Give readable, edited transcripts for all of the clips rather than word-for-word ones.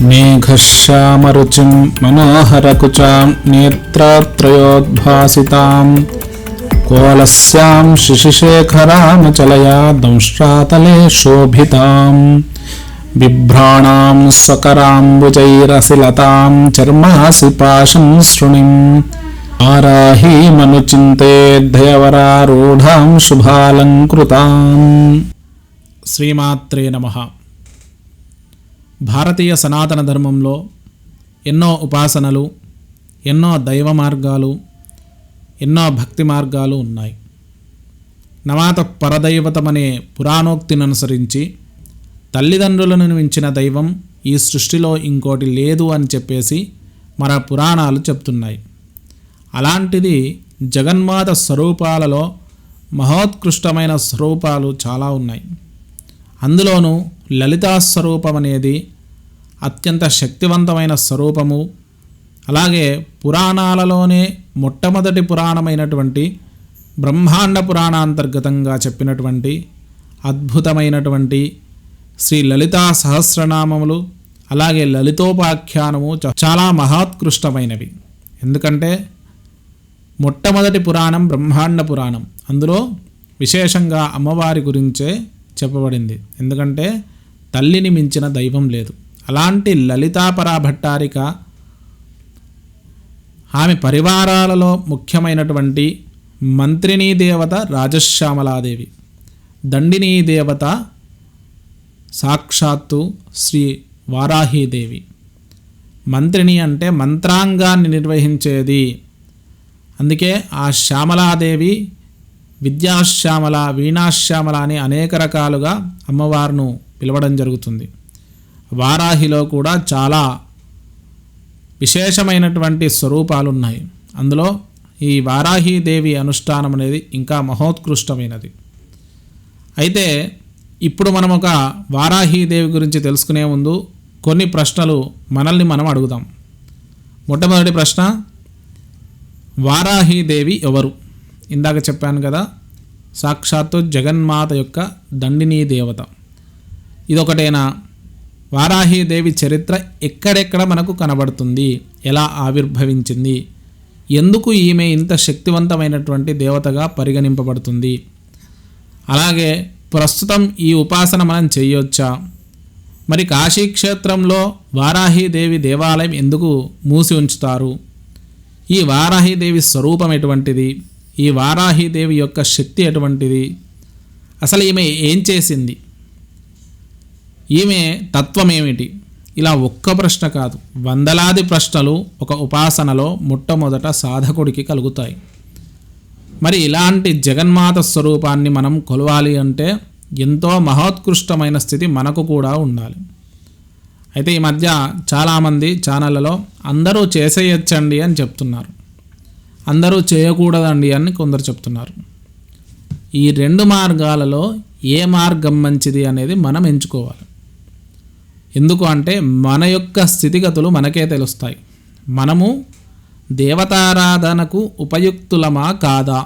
మేఘశ్యామరుచిం మనోహరకుచాం నేత్రత్రయోద్భాసితాం కోలస్యాం శిశిశేఖరామచలయా దంష్ట్రాతలే శోభితాం బిభ్రాణాం స్వకరాంబుజైరసిలతాం చర్మాసి పాశం శృణిం ఆరాహీమనుచింతేద్ధయవరారూఢాం శుభాలంకృతాం. శ్రీమాత్రే నమః. భారతీయ సనాతన ధర్మంలో ఎన్నో ఉపాసనలు, ఎన్నో దైవ మార్గాలు, ఎన్నో భక్తి మార్గాలు ఉన్నాయి. నమాత పరదైవతమనే పురాణోక్తిని అనుసరించి తల్లిదండ్రులను మించిన దైవం ఈ సృష్టిలో ఇంకోటి లేదు అని చెప్పేసి మన పురాణాలు చెప్తున్నాయి. అలాంటిది జగన్మాత స్వరూపాలలో మహోత్కృష్టమైన స్వరూపాలు చాలా ఉన్నాయి. అందులోనూ లలితా స్వరూపం అనేది అత్యంత శక్తివంతమైన స్వరూపము. అలాగే పురాణాలలోనే మొట్టమొదటి పురాణమైనటువంటి బ్రహ్మాండ పురాణాంతర్గతంగా చెప్పినటువంటి అద్భుతమైనటువంటి శ్రీ లలితా సహస్రనామములు, అలాగే లలితోపాఖ్యానము చాలా మహోత్కృష్టమైనవి. ఎందుకంటే మొట్టమొదటి పురాణం బ్రహ్మాండ పురాణం. అందులో విశేషంగా అమ్మవారి గురించే చెప్పబడింది. ఎందుకంటే తల్లిని మించిన దైవం లేదు. అలాంటి లలితాపరా భట్టారిక, ఆమె పరివారాలలో ముఖ్యమైనటువంటి మంత్రినీ దేవత రాజశ్యామలాదేవి, దండినీ దేవత సాక్షాత్తు శ్రీ వారాహీదేవి. మంత్రిని అంటే మంత్రాంగాన్ని నిర్వహించేది. అందుకే ఆ శ్యామలాదేవి విద్యాశ్యామల, వీణాశ్యామల అని అనేక రకాలుగా అమ్మవారును పిలవడం జరుగుతుంది. వారాహిలో కూడా చాలా విశేషమైనటువంటి స్వరూపాలు ఉన్నాయి. అందులో ఈ వారాహీదేవి అనుష్ఠానం అనేది ఇంకా మహోత్కృష్టమైనది. అయితే ఇప్పుడు మనం ఒక వారాహీదేవి గురించి తెలుసుకునే ముందు కొన్ని ప్రశ్నలు మనల్ని మనం అడుగుదాం. మొట్టమొదటి ప్రశ్న, వారాహీదేవి ఎవరు? ఇందాక చెప్పాను కదా, సాక్షాత్తు జగన్మాత యొక్క దండినీ దేవత. ఇదొకటేనా? వారాహీదేవి చరిత్ర ఎక్కడెక్కడ మనకు కనబడుతుంది? ఎలా ఆవిర్భవించింది? ఎందుకు ఈమె ఇంత శక్తివంతమైనటువంటి దేవతగా పరిగణింపబడుతుంది? అలాగే ప్రస్తుతం ఈ ఉపాసన మనం చేయొచ్చా? మరి కాశీక్షేత్రంలో వారాహీదేవి దేవాలయం ఎందుకు మూసి ఉంచుతారు? ఈ వారాహీదేవి స్వరూపం ఎటువంటిది? ఈ వారాహీదేవి యొక్క శక్తి ఎటువంటిది? అసలు ఈమె ఏం చేసింది? ఈమె తత్వం ఏమిటి? ఇలా ఒక్క ప్రశ్న కాదు, వందలాది ప్రశ్నలు ఒక ఉపాసనలో మొట్టమొదట సాధకుడికి కలుగుతాయి. మరి ఇలాంటి జగన్మాత స్వరూపాన్ని మనం కొలవాలి అంటే ఎంతో మహోత్కృష్టమైన స్థితి మనకు కూడా ఉండాలి. అయితే ఈ మధ్య చాలామంది ఛానళ్ళలో అందరూ చేసేయచ్చండి అని చెప్తున్నారు, అందరూ చేయకూడదండి అని కొందరు చెప్తున్నారు. ఈ రెండు మార్గాలలో ఏ మార్గం మంచిది అనేది మనం ఎంచుకోవాలి. ఎందుకు అంటే మన యొక్క స్థితిగతులు మనకే తెలుస్తాయి. మనము దేవతారాధనకు ఉపయుక్తులమా కాదా?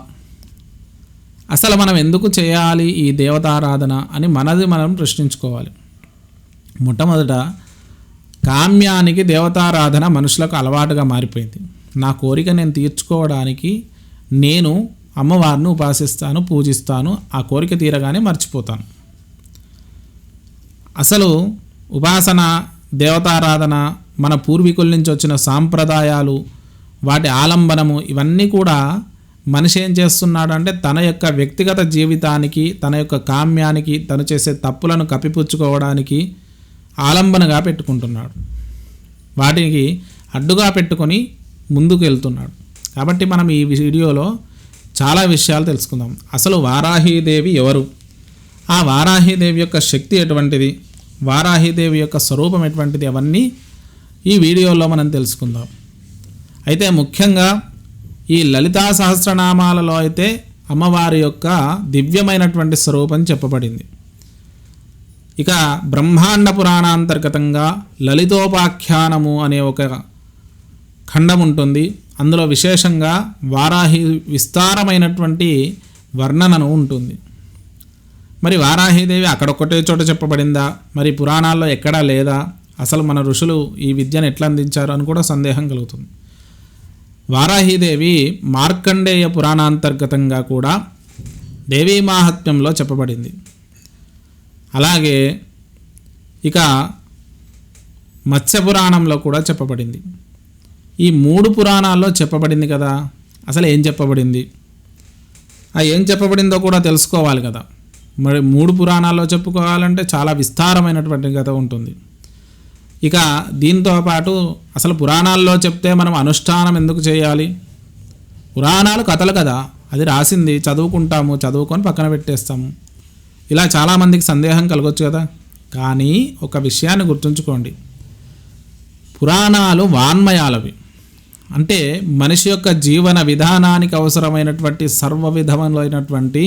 అసలు మనం ఎందుకు చేయాలి ఈ దేవతారాధన అని మనది మనం ప్రశ్నించుకోవాలి. మొట్టమొదట కామ్యానికి దేవతారాధన మనుషులకు అలవాటుగా మారిపోయింది. నా కోరిక నేను తీర్చుకోవడానికి నేను అమ్మవారిని ఉపాసిస్తాను, పూజిస్తాను, ఆ కోరిక తీరగానే మర్చిపోతాను. అసలు ఉపాసన, దేవతారాధన మన పూర్వీకుల నుంచి వచ్చిన సాంప్రదాయాలు, వాటి ఆలంబనము, ఇవన్నీ కూడా మనిషి ఏం చేస్తున్నాడు అంటే తన యొక్క వ్యక్తిగత జీవితానికి, తన యొక్క కామ్యానికి, తను చేసే తప్పులను కప్పిపుచ్చుకోవడానికి ఆలంబనగా పెట్టుకుంటున్నాడు. వాటికి అడ్డుగా పెట్టుకొని ముందుకు వెళ్తున్నాడు. కాబట్టి మనం ఈ వీడియోలో చాలా విషయాలు తెలుసుకుందాం. అసలు వారాహీదేవి ఎవరు? ఆ వారాహీదేవి యొక్క శక్తి ఎటువంటిది? వారాహీదేవి యొక్క స్వరూపం ఎటువంటిది? అవన్నీ ఈ వీడియోలో మనం తెలుసుకుందాం. అయితే ముఖ్యంగా ఈ లలితా సహస్రనామాలలో అయితే అమ్మవారి యొక్క దివ్యమైనటువంటి స్వరూపం చెప్పబడింది. ఇక బ్రహ్మాండ పురాణాంతర్గతంగా లలితోపాఖ్యానము అనే ఒక ఖండం ఉంటుంది. అందులో విశేషంగా వారాహి విస్తారమైనటువంటి వర్ణనను ఉంటుంది. మరి వారాహీదేవి అక్కడొక్కటే చోట చెప్పబడిందా, మరి పురాణాల్లో ఎక్కడా లేదా అసలు మన ఋషులు ఈ విద్యను ఎట్లా అందించారు అని కూడా సందేహం కలుగుతుంది. వారాహీదేవి మార్కండేయ పురాణాంతర్గతంగా కూడా దేవీ మాహాత్మ్యంలో చెప్పబడింది. అలాగే ఇక మత్స్య పురాణంలో కూడా చెప్పబడింది. ఈ 3 పురాణాల్లో చెప్పబడింది కదా. అసలు ఏం చెప్పబడింది, ఏం చెప్పబడిందో కూడా తెలుసుకోవాలి కదా. మరి 3 పురాణాల్లో చెప్పుకోవాలంటే చాలా విస్తారమైనటువంటి కథ ఉంటుంది. ఇక దీంతో పాటు అసలు పురాణాల్లో చెప్తే మనం అనుష్ఠానం ఎందుకు చేయాలి? పురాణాలు కథలు కదా, అది రాసింది చదువుకుంటాము, చదువుకొని పక్కన పెట్టేస్తాము. ఇలా చాలామందికి సందేహం కలగొచ్చు కదా. కానీ ఒక విషయాన్ని గుర్తుంచుకోండి, పురాణాలు వాన్మయాలవి. అంటే మనిషి యొక్క జీవన విధానానికి అవసరమైనటువంటి సర్వ విధమైనటువంటి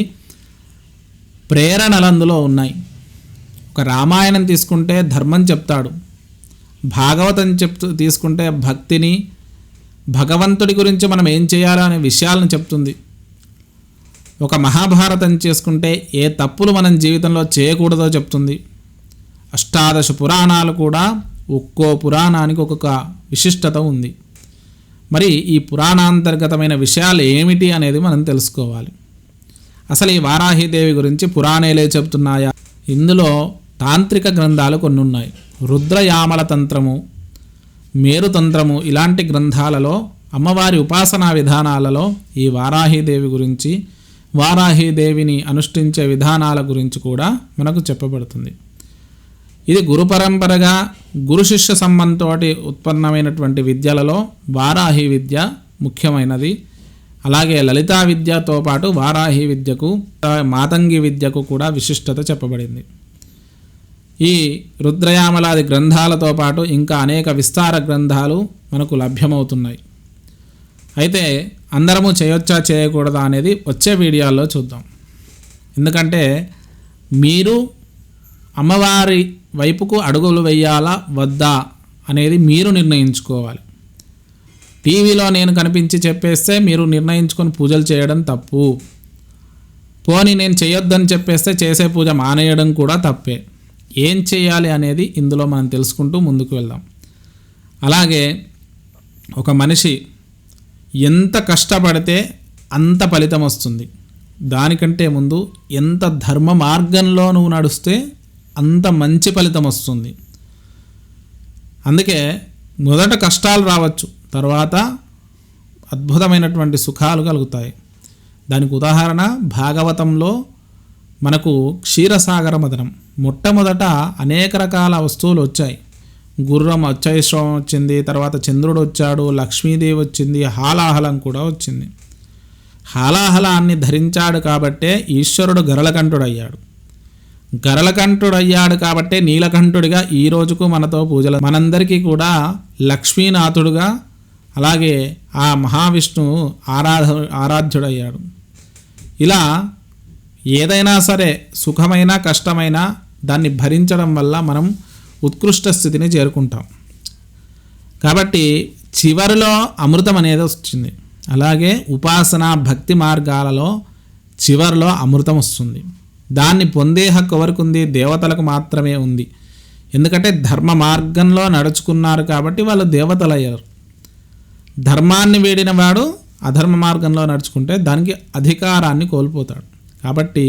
ప్రేరణలు అందులో ఉన్నాయి. ఒక రామాయణం తీసుకుంటే ధర్మం చెప్తాడు, భాగవతం తీసుకుంటే భక్తిని, భగవంతుడి గురించి మనం ఏం చేయాలో అనే విషయాలను చెప్తుంది. ఒక మహాభారతం చేసుకుంటే ఏ తప్పులు మనం జీవితంలో చేయకూడదో చెప్తుంది. అష్టాదశ పురాణాలు కూడా ఒక్కో పురాణానికి ఒక్కొక్క విశిష్టత ఉంది. మరి ఈ పురాణాంతర్గతమైన విషయాలు ఏమిటి అనేది మనం తెలుసుకోవాలి. అసలు ఈ వారాహీదేవి గురించి పురాణాలే చెప్తున్నాయా? ఇందులో తాంత్రిక గ్రంథాలు కొన్ని ఉన్నాయి. రుద్రయామల తంత్రము, మేరుతంత్రము ఇలాంటి గ్రంథాలలో అమ్మవారి ఉపాసనా విధానాలలో ఈ వారాహీదేవి గురించి, వారాహీదేవిని అనుష్ఠించే విధానాల గురించి కూడా మనకు చెప్పబడుతుంది. ఇది గురు పరంపరగా గురు శిష్య సంబంధంతో ఉత్పన్నమైనటువంటి విద్యలలో వారాహి విద్య ముఖ్యమైనది. అలాగే లలితా విద్యతో పాటు వారాహి విద్యకు, మాతంగి విద్యకు కూడా విశిష్టత చెప్పబడింది. ఈ రుద్రయామలాది గ్రంథాలతో పాటు ఇంకా అనేక విస్తార గ్రంథాలు మనకు లభ్యమవుతున్నాయి. అయితే అందరము చేయొచ్చా చేయకూడదా అనేది వచ్చే వీడియోల్లో చూద్దాం. ఎందుకంటే మీరు అమ్మవారి వైపుకు అడుగులు వేయాలా వద్దా అనేది మీరు నిర్ణయించుకోవాలి. టీవీలో నేను కనిపించి చెప్పేస్తే మీరు నిర్ణయించుకొని పూజలు చేయడం తప్పు. పోనీ నేను చేయొద్దని చెప్పేస్తే చేసే పూజ మానేయడం కూడా తప్పే. ఏం చేయాలి అనేది ఇందులో మనం తెలుసుకుంటూ ముందుకు వెళ్దాం. అలాగే ఒక మనిషి ఎంత కష్టపడితే అంత ఫలితం వస్తుంది. దానికంటే ముందు ఎంత ధర్మ మార్గంలో నువ్వు నడుస్తే అంత మంచి ఫలితం వస్తుంది. అందుకే మొదట కష్టాలు రావచ్చు, తర్వాత అద్భుతమైనటువంటి సుఖాలు కలుగుతాయి. దానికి ఉదాహరణ భాగవతంలో మనకు క్షీరసాగర మదనం. మొట్టమొదట అనేక రకాల వస్తువులు వచ్చాయి. గుర్రం అచ్చైశ్వం వచ్చింది, తర్వాత చంద్రుడు వచ్చాడు, లక్ష్మీదేవి వచ్చింది, హాలాహలం కూడా వచ్చింది. హాలాహలాన్ని ధరించాడు కాబట్టే ఈశ్వరుడు గరళకంఠుడయ్యాడు. గరళకంఠుడయ్యాడు కాబట్టే నీలకంఠుడిగా ఈ రోజుకు మనతో పూజలు, మనందరికీ కూడా లక్ష్మీనాథుడుగా, అలాగే ఆ మహావిష్ణువు ఆరాధ్యుడయ్యాడు. ఇలా ఏదైనా సరే సుఖమైనా కష్టమైనా దాన్ని భరించడం వల్ల మనం ఉత్కృష్ట స్థితిని చేరుకుంటాం. కాబట్టి చివరిలో అమృతం అనేది వచ్చింది. అలాగే ఉపాసన భక్తి మార్గాలలో చివరిలో అమృతం వస్తుంది. దాన్ని పొందే హక్కు ఎవరికి ఉంది? దేవతలకు మాత్రమే ఉంది. ఎందుకంటే ధర్మ మార్గంలో నడుచుకున్నారు కాబట్టి వాళ్ళు దేవతలు అయ్యారు. ధర్మాన్ని వీడిన వాడు అధర్మ మార్గంలో నడుచుకుంటే దానికి అధికారాన్ని కోల్పోతాడు. కాబట్టి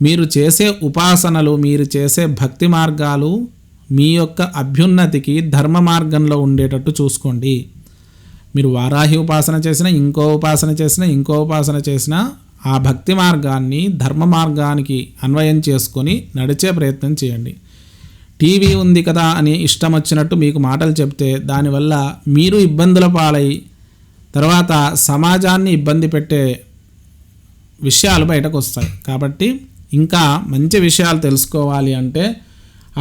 మీరు చేసే ఉపాసనలు, మీరు చేసే భక్తి మార్గాలు మీ యొక్క అభ్యున్నతికి ధర్మ మార్గంలో ఉండేటట్టు చూసుకోండి. మీరు వారాహి ఉపాసన చేసినా, ఇంకో ఉపాసన చేసినా ఆ భక్తి మార్గాన్ని ధర్మ మార్గానికి అన్వయం చేసుకొని నడిచే ప్రయత్నం చేయండి. టీవీ ఉంది కదా అని ఇష్టం వచ్చినట్టు మీకు మాటలు చెప్తే దానివల్ల మీరు ఇబ్బందుల పాలై తర్వాత సమాజాన్ని ఇబ్బంది పెట్టే విషయాలు బయటకు వస్తాయి. కాబట్టి ఇంకా మంచి విషయాలు తెలుసుకోవాలి అంటే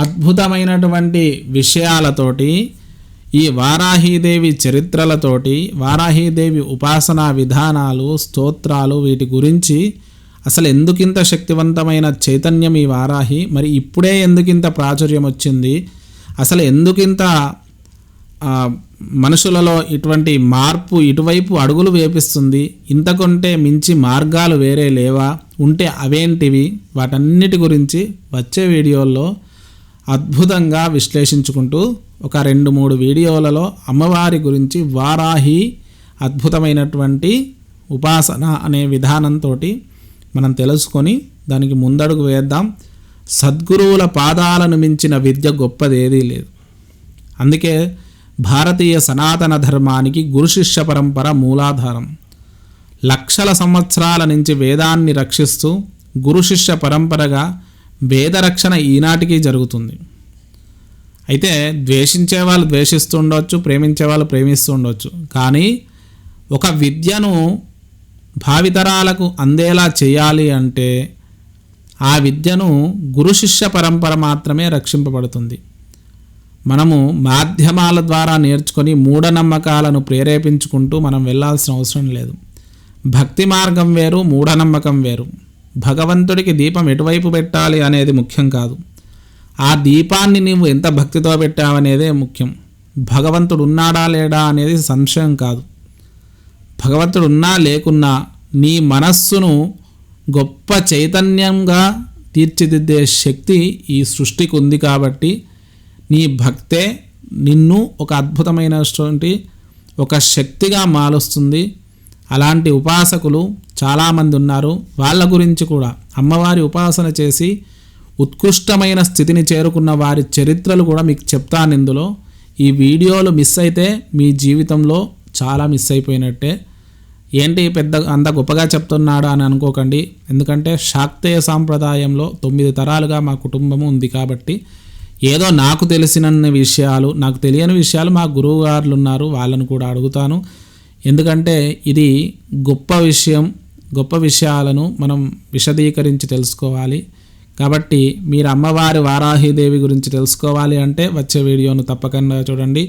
అద్భుతమైనటువంటి విషయాలతోటి, ఈ వారాహీదేవి చరిత్రలతోటి, వారాహీదేవి ఉపాసనా విధానాలు, స్తోత్రాలు, వీటి గురించి అసలు ఎందుకింత శక్తివంతమైన చైతన్యం ఈ వారాహి, మరి ఇప్పుడే ఎందుకింత ప్రాచుర్యం వచ్చింది, అసలు ఎందుకింత మనుషులలో ఇటువంటి మార్పు ఇటువైపు అడుగులు వేపిస్తుంది, ఇంతకంటే మించి మార్గాలు వేరే లేవా, ఉంటే అవేంటివి, వాటన్నిటి గురించి వచ్చే వీడియోల్లో అద్భుతంగా విశ్లేషించుకుంటూ ఒక 2-3 వీడియోలలో అమ్మవారి గురించి వారాహి అద్భుతమైనటువంటి ఉపాసన అనే విధానంతో మనం తెలుసుకొని దానికి ముందడుగు వేద్దాం. సద్గురువుల పాదాలను మించిన విద్య గొప్పదేదీ లేదు. అందుకే భారతీయ సనాతన ధర్మానికి గురు శిష్య పరంపర మూలాధారం. లక్షల సంవత్సరాల నుంచి వేదాన్ని రక్షిస్తూ గురు శిష్య పరంపరగా వేద రక్షణ ఈనాటికి జరుగుతుంది. అయితే ద్వేషించే వాళ్ళు ద్వేషిస్తూ ఉండవచ్చు, ప్రేమించే వాళ్ళు ప్రేమిస్తూ ఉండవచ్చు. కానీ ఒక విద్యను భావితరాలకు అందేలా చేయాలి అంటే ఆ విద్యను గురు శిష్య పరంపర మాత్రమే రక్షింపబడుతుంది. మనము మాధ్యమాల ద్వారా నేర్చుకొని మూఢనమ్మకాలను ప్రేరేపించుకుంటూ మనం వెళ్ళాల్సిన అవసరం లేదు. భక్తి మార్గం వేరు, మూఢనమ్మకం వేరు. భగవంతుడికి దీపం ఎటువైపు పెట్టాలి అనేది ముఖ్యం కాదు, ఆ దీపాన్ని నీవు ఎంత భక్తితో పెట్టావనేదే ముఖ్యం. భగవంతుడు ఉన్నాడా లేడా అనేది సంశయం కాదు. భగవంతుడు ఉన్నా లేకున్నా నీ మనస్సును గొప్ప చైతన్యంగా తీర్చిదిద్దే శక్తి ఈ సృష్టికి ఉంది. కాబట్టి నీ భక్తే నిన్ను ఒక అద్భుతమైనటువంటి ఒక శక్తిగా మారుస్తుంది. అలాంటి ఉపాసకులు చాలామంది ఉన్నారు. వాళ్ళ గురించి కూడా అమ్మవారి ఉపాసన చేసి ఉత్కృష్టమైన స్థితిని చేరుకున్న వారి చరిత్రలు కూడా మీకు చెప్తాను ఇందులో. ఈ వీడియోలు మిస్ అయితే మీ జీవితంలో చాలా మిస్ అయిపోయినట్టే. ఏంటి పెద్ద అంత గొప్పగా చెప్తున్నాడు అని అనుకోకండి. ఎందుకంటే శాక్తేయ సాంప్రదాయంలో 9 తరాలుగా మా కుటుంబము ఉంది. కాబట్టి ఏదో నాకు తెలిసిన విషయాలు, నాకు తెలియని విషయాలు మా గురువు గారులు ఉన్నారు, వాళ్ళను కూడా అడుగుతాను. ఎందుకంటే ఇది గొప్ప విషయం, గొప్ప విషయాలను మనం విశదీకరించి తెలుసుకోవాలి. కాబట్టి మీరు అమ్మవారి వారాహిదేవి గురించి తెలుసుకోవాలి అంటే వచ్చే వీడియోను తప్పకుండా చూడండి.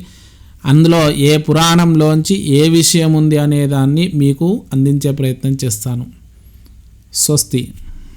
అందులో ఏ పురాణంలోంచి ఏ విషయం ఉంది అనేదాన్ని మీకు అందించే ప్రయత్నం చేస్తాను. స్వస్తి.